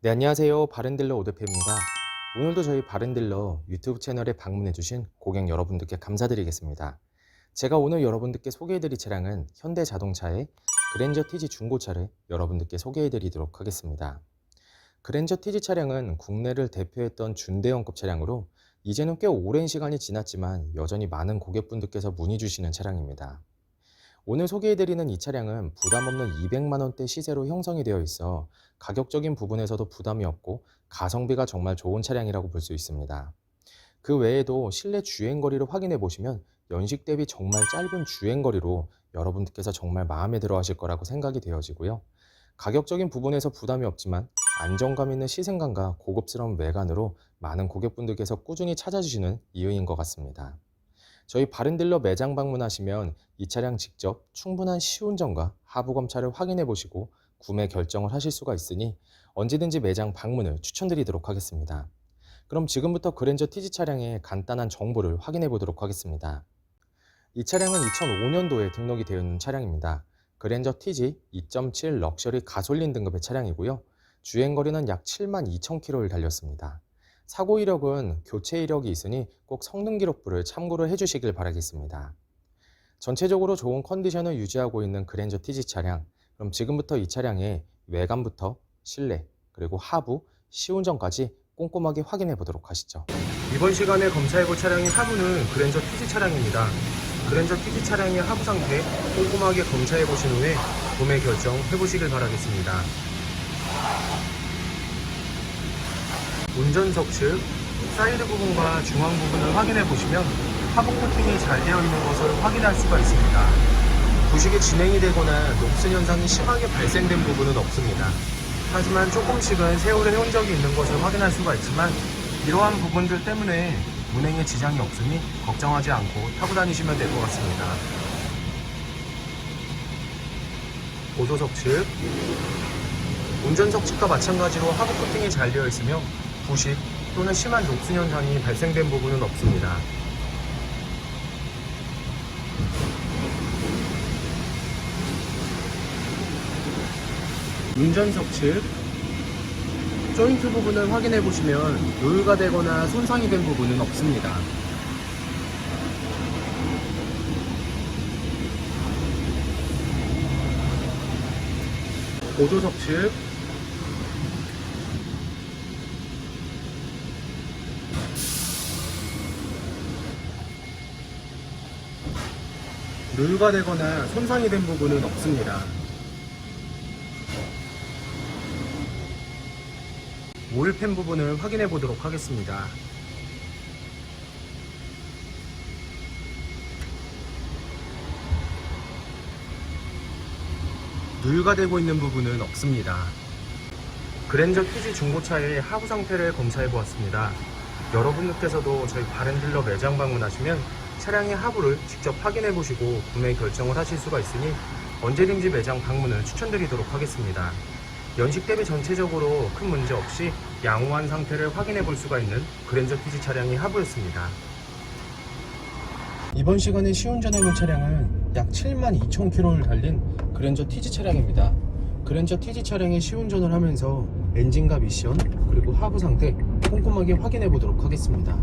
네, 안녕하세요. 바른딜러 오대표입니다. 오늘도 저희 바른딜러 유튜브 채널에 방문해주신 고객 여러분들께 감사드리겠습니다. 제가 오늘 여러분들께 소개해드릴 차량은 현대자동차의 그랜저 TG 중고차를 여러분들께 소개해드리도록 하겠습니다. 그랜저 TG 차량은 국내를 대표했던 준대형급 차량으로 이제는 꽤 오랜 시간이 지났지만 여전히 많은 고객분들께서 문의 주시는 차량입니다. 오늘 소개해드리는 이 차량은 부담없는 200만원대 시세로 형성이 되어 있어 가격적인 부분에서도 부담이 없고 가성비가 정말 좋은 차량이라고 볼 수 있습니다. 그 외에도 실내 주행거리를 확인해 보시면 연식 대비 정말 짧은 주행거리로 여러분들께서 정말 마음에 들어 하실 거라고 생각이 되어지고요. 가격적인 부분에서 부담이 없지만 안정감 있는 시승감과 고급스러운 외관으로 많은 고객분들께서 꾸준히 찾아주시는 이유인 것 같습니다. 저희 바른딜러 매장 방문하시면 이 차량 직접 충분한 시운전과 하부 검차를 확인해 보시고 구매 결정을 하실 수가 있으니 언제든지 매장 방문을 추천드리도록 하겠습니다. 그럼 지금부터 그랜저 TG 차량의 간단한 정보를 확인해 보도록 하겠습니다. 이 차량은 2005년도에 등록이 되어 있는 차량입니다. 그랜저 TG 2.7 럭셔리 가솔린 등급의 차량이고요. 주행거리는 약 72,000km를 달렸습니다. 사고 이력은 교체 이력이 있으니 꼭 성능 기록부를 참고를 해주시길 바라겠습니다. 전체적으로 좋은 컨디션을 유지하고 있는 그랜저 TG 차량. 그럼 지금부터 이 차량의 외관부터 실내, 그리고 하부, 시운전까지 꼼꼼하게 확인해 보도록 하시죠. 이번 시간에 검사해 볼 차량의 하부는 그랜저 TG 차량입니다. 그랜저 TG 차량의 하부 상태 꼼꼼하게 검사해 보신 후에 구매 결정해 보시길 바라겠습니다. 운전석 측 사이드 부분과 중앙 부분을 확인해 보시면 하부 코팅이 잘 되어 있는 것을 확인할 수가 있습니다. 부식이 진행이 되거나 녹슨 현상이 심하게 발생된 부분은 없습니다. 하지만 조금씩은 세월의 흔적이 있는 것을 확인할 수가 있지만 이러한 부분들 때문에 운행에 지장이 없으니 걱정하지 않고 타고 다니시면 될 것 같습니다. 보조석 측 운전석 측과 마찬가지로 하부 코팅이 잘 되어 있으며 부식 또는 심한 녹슨 현상이 발생된 부분은 없습니다. 운전석 측 조인트 부분을 확인해 보시면 노유가 되거나 손상이 된 부분은 없습니다. 보조석 측 노유가 되거나 손상이 된 부분은 없습니다. 오일팬 부분을 확인해 보도록 하겠습니다. 누유가 되고 있는 부분은 없습니다. 그랜저 TG 중고차의 하부 상태를 검사해 보았습니다. 여러분들께서도 저희 바른딜러 매장 방문하시면 차량의 하부를 직접 확인해 보시고 구매 결정을 하실 수가 있으니 언제든지 매장 방문을 추천드리도록 하겠습니다. 연식 대비 전체적으로 큰 문제 없이 양호한 상태를 확인해 볼 수가 있는 그랜저 TG 차량의 하부였습니다. 이번 시간에 시운전해 볼 차량은 약 72,000km를 달린 그랜저 TG 차량입니다. 그랜저 TG 차량의 시운전을 하면서 엔진과 미션 그리고 하부 상태 꼼꼼하게 확인해 보도록 하겠습니다.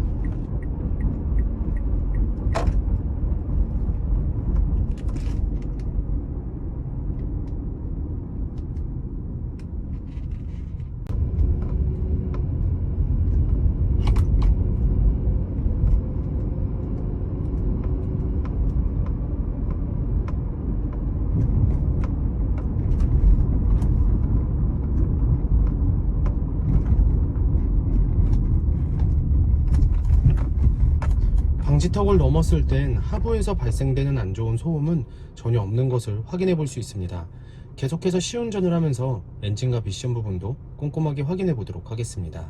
방지턱을 넘었을 땐 하부에서 발생되는 안 좋은 소음은 전혀 없는 것을 확인해 볼 수 있습니다. 계속해서 시운전을 하면서 엔진과 미션 부분도 꼼꼼하게 확인해 보도록 하겠습니다.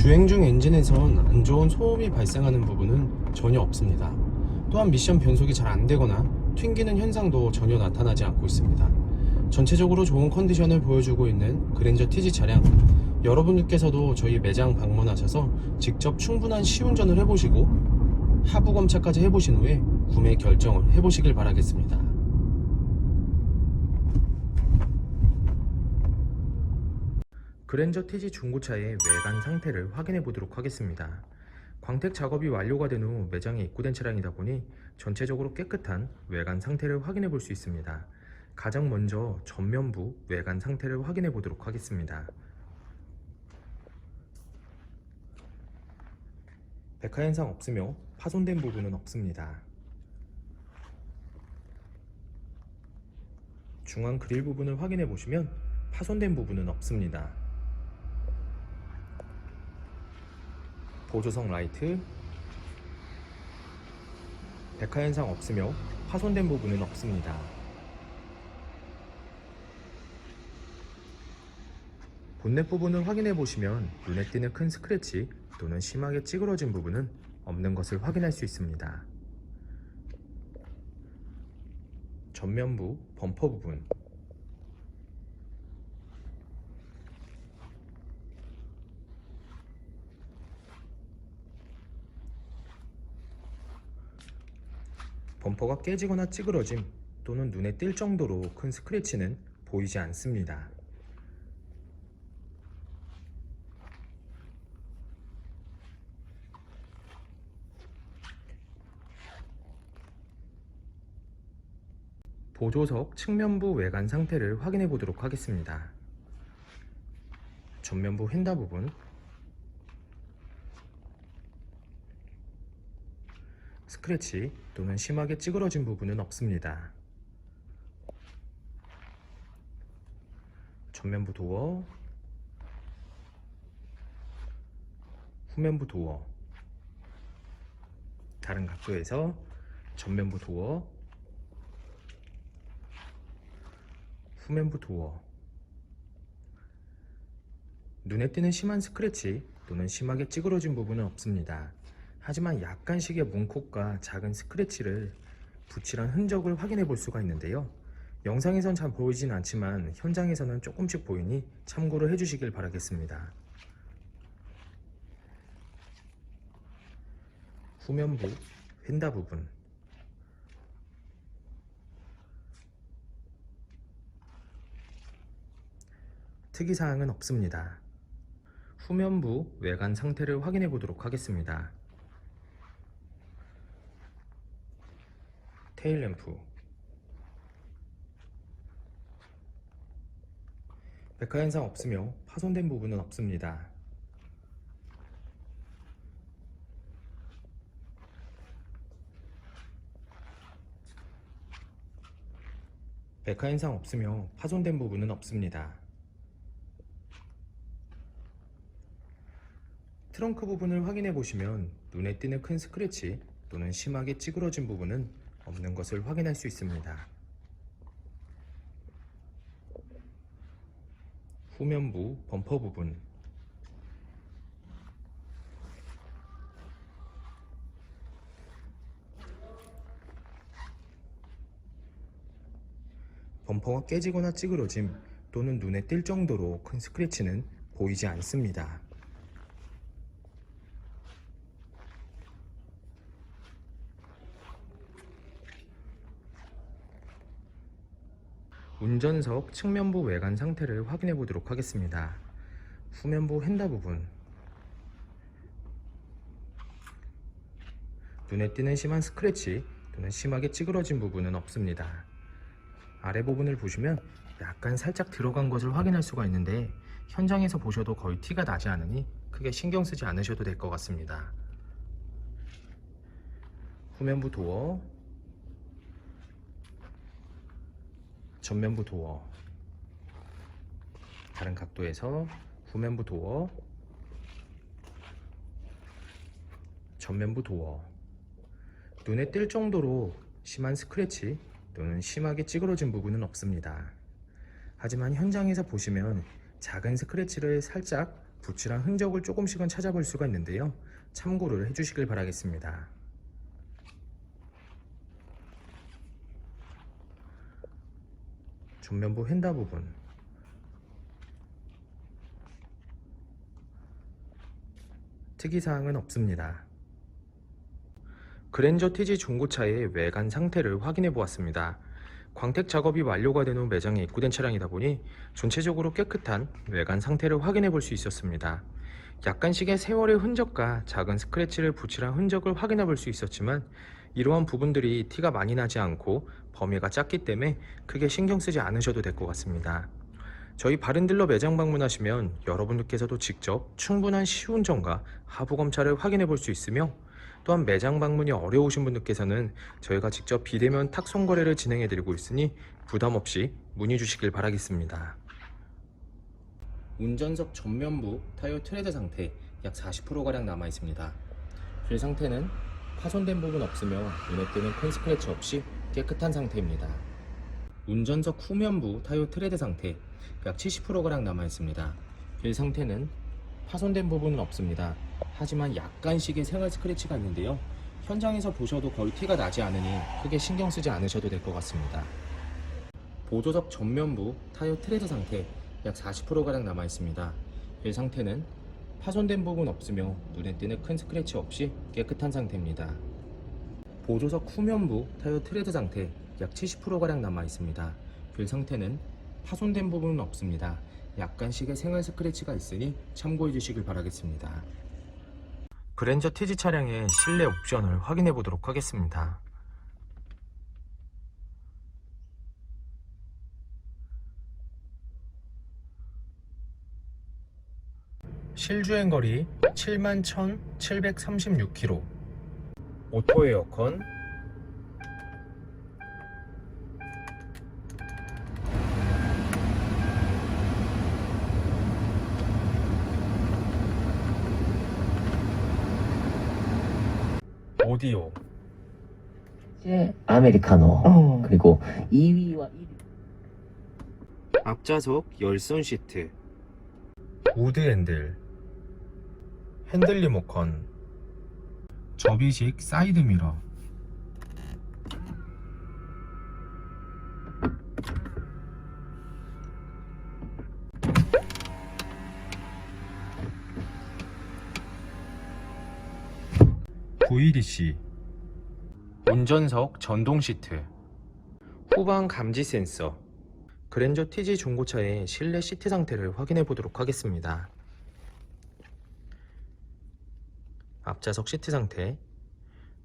주행 중 엔진에선 안 좋은 소음이 발생하는 부분은 전혀 없습니다. 또한 미션 변속이 잘 안되거나 튕기는 현상도 전혀 나타나지 않고 있습니다. 전체적으로 좋은 컨디션을 보여주고 있는 그랜저 TG 차량, 여러분들께서도 저희 매장 방문하셔서 직접 충분한 시운전을 해보시고 하부 검차까지 해보신 후에 구매 결정을 해보시길 바라겠습니다. 그랜저 TG 중고차의 외관 상태를 확인해 보도록 하겠습니다. 광택 작업이 완료가 된 후 매장에 입고된 차량이다 보니 전체적으로 깨끗한 외관 상태를 확인해 볼 수 있습니다. 가장 먼저 전면부 외관 상태를 확인해 보도록 하겠습니다. 백화 현상 없으며 파손된 부분은 없습니다. 중앙 그릴 부분을 확인해 보시면 파손된 부분은 없습니다. 보조석 라이트, 백화 현상 없으며 파손된 부분은 없습니다. 본넷 부분을 확인해 보시면 눈에 띄는 큰 스크래치 또는 심하게 찌그러진 부분은 없는 것을 확인할 수 있습니다. 전면부 범퍼 부분, 범퍼가 깨지거나 찌그러짐 또는 눈에 띌 정도로 큰 스크래치는 보이지 않습니다. 보조석 측면부 외관 상태를 확인해 보도록 하겠습니다. 전면부 휀다 부분, 스크래치 또는 심하게 찌그러진 부분은 없습니다. 전면부 도어, 후면부 도어, 다른 각도에서 전면부 도어, 후면부 도어, 눈에 띄는 심한 스크래치 또는 심하게 찌그러진 부분은 없습니다. 하지만 약간씩의 문콕과 작은 스크래치를 붙이란 흔적을 확인해 볼 수가 있는데요. 영상에선 잘 보이진 않지만 현장에서는 조금씩 보이니 참고를 해주시길 바라겠습니다. 후면부 휀다 부분, 특이사항은 없습니다. 후면부 외관 상태를 확인해 보도록 하겠습니다. 테일램프, 백화 현상 없으며 파손된 부분은 없습니다. 백화 현상 없으며 파손된 부분은 없습니다. 트렁크 부분을 확인해 보시면 눈에 띄는 큰 스크래치 또는 심하게 찌그러진 부분은 없는 것을 확인할 수 있습니다. 후면부 범퍼 부분, 범퍼가 깨지거나 찌그러짐 또는 눈에 띌 정도로 큰 스크래치는 보이지 않습니다. 운전석 측면부 외관 상태를 확인해 보도록 하겠습니다. 후면부 휀다 부분, 눈에 띄는 심한 스크래치 또는 심하게 찌그러진 부분은 없습니다. 아래 부분을 보시면 약간 살짝 들어간 것을 확인할 수가 있는데 현장에서 보셔도 거의 티가 나지 않으니 크게 신경 쓰지 않으셔도 될 것 같습니다. 후면부 도어, 전면부 도어, 다른 각도에서 후면부 도어, 전면부 도어, 눈에 띌 정도로 심한 스크래치 또는 심하게 찌그러진 부분은 없습니다. 하지만 현장에서 보시면 작은 스크래치를 살짝 붓이랑 흔적을 조금씩은 찾아볼 수가 있는데요. 참고를 해주시길 바라겠습니다. 전면부 휀다 부분, 특이사항은 없습니다. 그랜저 TG 중고차의 외관 상태를 확인해 보았습니다. 광택 작업이 완료가 된 후 매장에 입고된 차량이다 보니 전체적으로 깨끗한 외관 상태를 확인해 볼 수 있었습니다. 약간씩의 세월의 흔적과 작은 스크래치를 붙이란 흔적을 확인해 볼 수 있었지만 이러한 부분들이 티가 많이 나지 않고 범위가 작기 때문에 크게 신경 쓰지 않으셔도 될 것 같습니다. 저희 바른딜러 매장 방문하시면 여러분들께서도 직접 충분한 시운전과 하부 검차를 확인해 볼 수 있으며, 또한 매장 방문이 어려우신 분들께서는 저희가 직접 비대면 탁송 거래를 진행해 드리고 있으니 부담 없이 문의 주시길 바라겠습니다. 운전석 전면부 타이어 트레드 상태 약 40%가량 남아 있습니다. 휠 상태는 파손된 부분 없으며 눈에 띄는 큰 스크래치 없이 깨끗한 상태입니다. 운전석 후면부 타이어 트레드 상태 약 70%가량 남아 있습니다. 휠 상태는 파손된 부분은 없습니다. 하지만 약간씩의 생활 스크래치가 있는데요. 현장에서 보셔도 거의 티가 나지 않으니 크게 신경 쓰지 않으셔도 될 것 같습니다. 보조석 전면부 타이어 트레드 상태 약 40%가량 남아 있습니다. 휠 상태는 파손된 부분 없으며 눈에 띄는 큰 스크래치 없이 깨끗한 상태입니다. 보조석 후면부 타이어 트레드 상태 약 70%가량 남아 있습니다. 휠 상태는 파손된 부분은 없습니다. 약간씩의 생활 스크래치가 있으니 참고해 주시길 바라겠습니다. 그랜저 TG 차량의 실내 옵션을 확인해 보도록 하겠습니다. 실주행거리 71,736km, 오토 에어컨, 오디오, 아메리카노. 그리고 2위와 1위. 앞좌석 열선 시트, 우드 핸들, 핸들 리모컨, 접이식 사이드 미러, VDC, 운전석 전동 시트, 후방 감지 센서. 그랜저 TG 중고차의 실내 시트 상태를 확인해 보도록 하겠습니다. 앞좌석 시트 상태,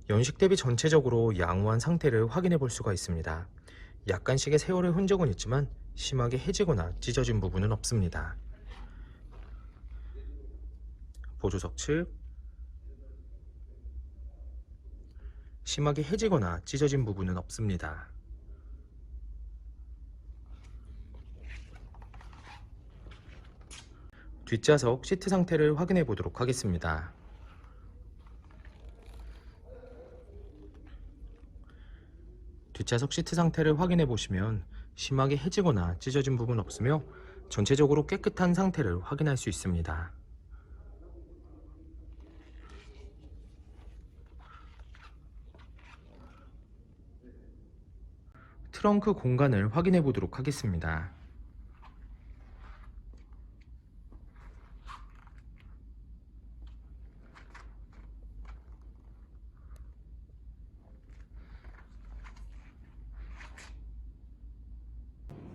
연식 대비 전체적으로 양호한 상태를 확인해 볼 수가 있습니다. 약간씩의 세월의 흔적은 있지만 심하게 해지거나 찢어진 부분은 없습니다. 보조석 측, 심하게 해지거나 찢어진 부분은 없습니다. 뒷좌석 시트 상태를 확인해 보도록 하겠습니다. 뒷좌석 시트 상태를 확인해 보시면 심하게 해지거나 찢어진 부분 없으며 전체적으로 깨끗한 상태를 확인할 수 있습니다. 트렁크 공간을 확인해 보도록 하겠습니다.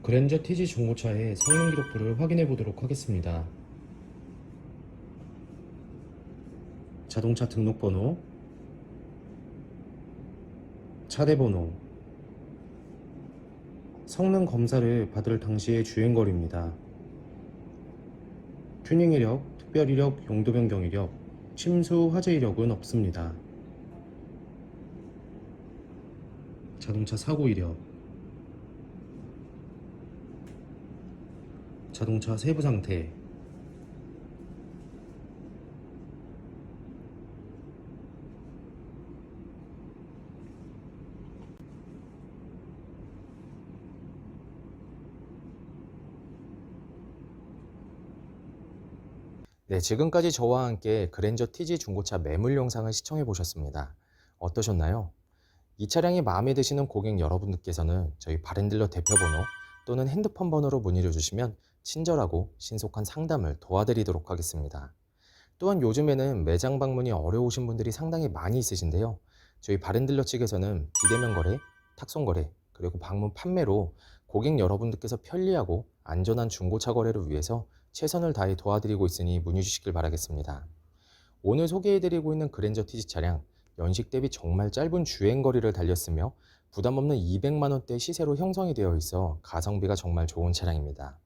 그랜저 TG 중고차의 사용 기록부를 확인해 보도록 하겠습니다. 자동차 등록번호, 차대번호, 성능 검사를 받을 당시의 주행거리입니다. 튜닝 이력, 특별 이력, 용도 변경 이력, 침수 화재 이력은 없습니다. 자동차 사고 이력, 자동차 세부 상태, 네, 지금까지 저와 함께 그랜저 TG 중고차 매물 영상을 시청해 보셨습니다. 어떠셨나요? 이 차량이 마음에 드시는 고객 여러분들께서는 저희 바렌딜러 대표번호 또는 핸드폰 번호로 문의를 주시면 친절하고 신속한 상담을 도와드리도록 하겠습니다. 또한 요즘에는 매장 방문이 어려우신 분들이 상당히 많이 있으신데요. 저희 바렌딜러 측에서는 비대면 거래, 탁송 거래, 그리고 방문 판매로 고객 여러분들께서 편리하고 안전한 중고차 거래를 위해서 최선을 다해 도와드리고 있으니 문의 주시길 바라겠습니다. 오늘 소개해드리고 있는 그랜저 TG 차량, 연식 대비 정말 짧은 주행거리를 달렸으며 부담 없는 200만 원대 시세로 형성이 되어 있어 가성비가 정말 좋은 차량입니다.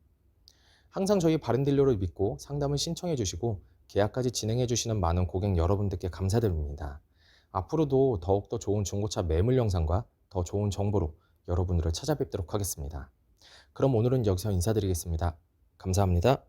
항상 저희 바른딜러를 믿고 상담을 신청해 주시고 계약까지 진행해 주시는 많은 고객 여러분들께 감사드립니다. 앞으로도 더욱더 좋은 중고차 매물 영상과 더 좋은 정보로 여러분들을 찾아뵙도록 하겠습니다. 그럼 오늘은 여기서 인사드리겠습니다. 감사합니다.